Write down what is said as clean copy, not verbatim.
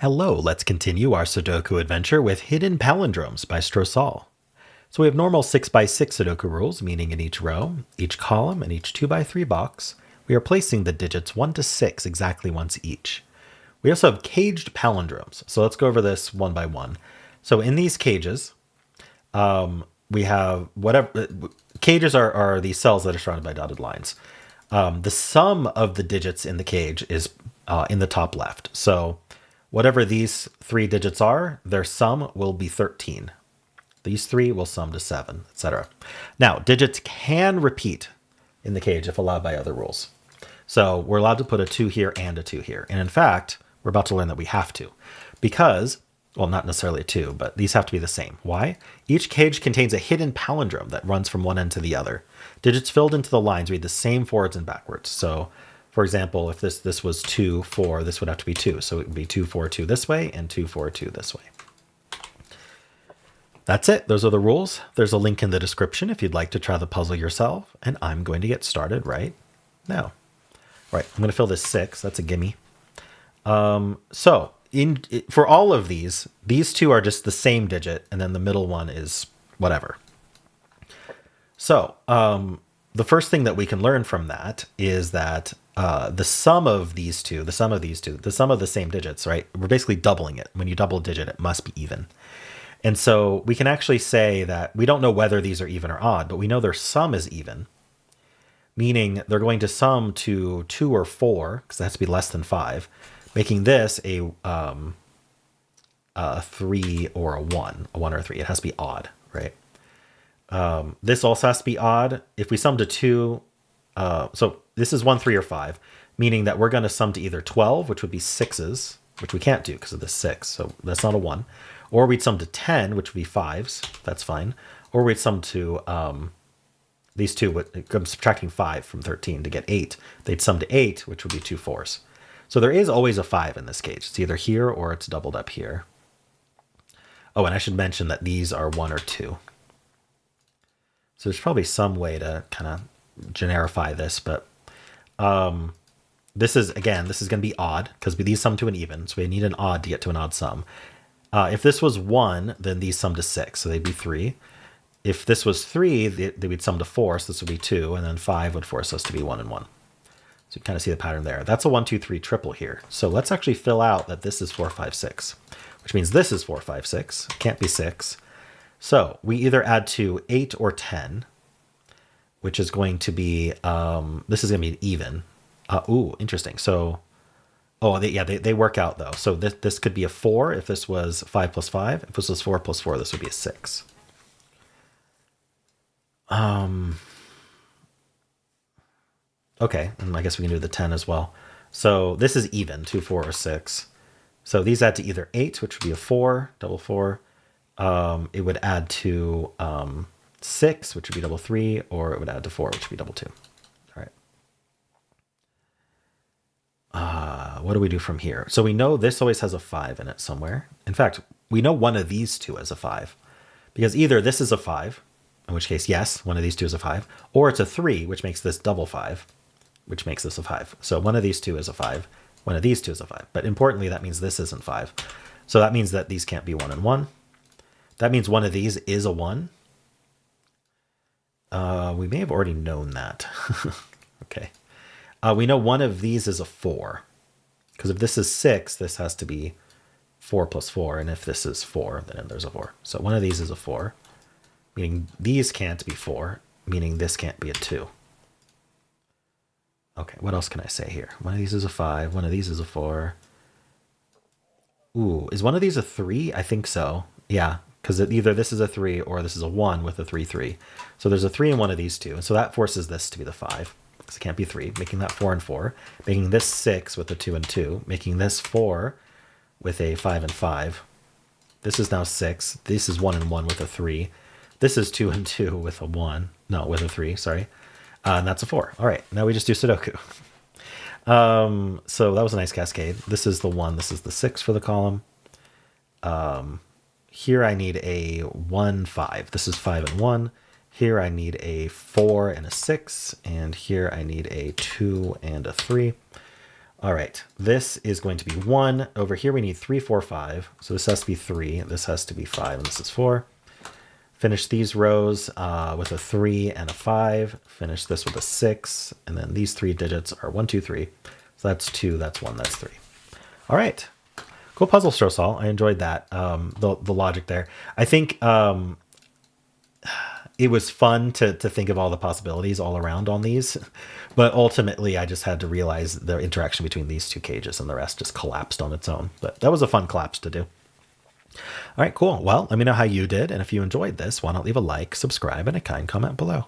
Hello, let's continue our Sudoku adventure with Hidden Palindromes by Strosahl. So we have normal 6x6 Sudoku rules, meaning in each row, each column, and each 2x3 box, we are placing the digits 1 to 6 exactly once each. We also have caged palindromes, so let's go over this one by one. So in these cages, we have whatever cages are these cells that are surrounded by dotted lines. The sum of the digits in the cage is in the top left. So whatever these three digits are, their sum will be 13. These three will sum to 7, etc. Now, digits can repeat in the cage if allowed by other rules. So we're allowed to put a 2 here and a 2 here. And in fact, we're about to learn that we have to. Because, well, not necessarily a 2, but these have to be the same. Why? Each cage contains a hidden palindrome that runs from one end to the other. Digits filled into the lines read the same forwards and backwards. So, for example, if this was 2, 4, this would have to be 2. So it would be 2, 4, 2 this way, and 2, 4, 2 this way. That's it. Those are the rules. There's a link in the description if you'd like to try the puzzle yourself. And I'm going to get started right now. All right, I'm going to fill this 6. That's a gimme. So for all of these two are just the same digit, and then the middle one is whatever. So the first thing that we can learn from that is that the sum of the sum of the same digits, right? We're basically doubling it. When you double a digit, it must be even. And so we can actually say that we don't know whether these are even or odd, but we know their sum is even, meaning they're going to sum to 2 or 4, because it has to be less than 5, making this a 3 or a 1 or a 3. It has to be odd, right? This also has to be odd. If we sum to 2, so this is 1, 3, or 5, meaning that we're going to sum to either 12, which would be 6s, which we can't do because of the 6, so that's not a 1. Or we'd sum to 10, which would be 5s. That's fine. Or we'd sum to these two. I'm subtracting 5 from 13 to get 8. They'd sum to 8, which would be 2 4s. So there is always a 5 in this cage. It's either here or it's doubled up here. Oh, and I should mention that these are 1 or 2. So there's probably some way to kind of generify this, but this is going to be odd because these sum to an even. So we need an odd to get to an odd sum. If this was 1, then these sum to 6, so they'd be 3. If this was 3, they would sum to 4, so this would be 2, and then 5 would force us to be 1 and 1. So you kind of see the pattern there. That's a 1, 2, 3 triple here. So let's actually fill out that this is 4, 5, 6, which means this is 4, 5, 6. It can't be 6. So we either add to 8 or 10, which is going to be, this is going to be an even. Ooh, interesting. So, they work out though. So this could be a 4 if this was 5 plus 5. If this was 4 plus 4, this would be a 6. Okay, and I guess we can do the 10 as well. So this is even, 2, 4, or 6. So these add to either 8, which would be a 4, double 4. It would add to 6, which would be double 3, or it would add to 4, which would be double 2. All right. What do we do from here? So we know this always has a 5 in it somewhere. In fact, we know one of these two has a 5. Because either this is a 5, in which case, yes, one of these two is a 5, or it's a 3, which makes this double 5, which makes this a 5. So one of these two is a 5, one of these two is a 5. But importantly, that means this isn't 5. So that means that these can't be 1 and 1. That means one of these is a 1. We may have already known that. Okay. We know one of these is a 4. Because if this is 6, this has to be 4 plus 4. And if this is 4, then there's a 4. So one of these is a 4. Meaning these can't be 4. Meaning this can't be a 2. Okay, what else can I say here? One of these is a 5. One of these is a 4. Ooh, is one of these a 3? I think so. Yeah, because either this is a 3 or this is a 1 with a 3, 3. So there's a 3 in one of these two. And so that forces this to be the 5. Because it can't be 3, making that 4 and 4. Making this 6 with a 2 and 2. Making this 4 with a 5 and 5. This is now 6. This is 1 and 1 with a 3. This is 2 and 2 with a 1. No, with a 3, sorry. And that's a 4. All right, now we just do Sudoku. So that was a nice cascade. This is the 1. This is the 6 for the column. Here I need a 1, 5. This is 5 and 1. Here I need a 4 and a 6. And here I need a 2 and a 3. All right, this is going to be 1. Over here we need 3, 4, 5. So this has to be 3, this has to be 5, and this is 4. Finish these rows with a 3 and a 5. Finish this with a 6. And then these 3 digits are 1, 2, 3. So that's 2, that's 1, that's 3. All right. Cool puzzle, Strosahl. I enjoyed that. The logic there. I think it was fun to think of all the possibilities all around on these. But ultimately, I just had to realize the interaction between these two cages and the rest just collapsed on its own. But that was a fun collapse to do. All right, cool. Well, let me know how you did. And if you enjoyed this, why not leave a like, subscribe, and a kind comment below.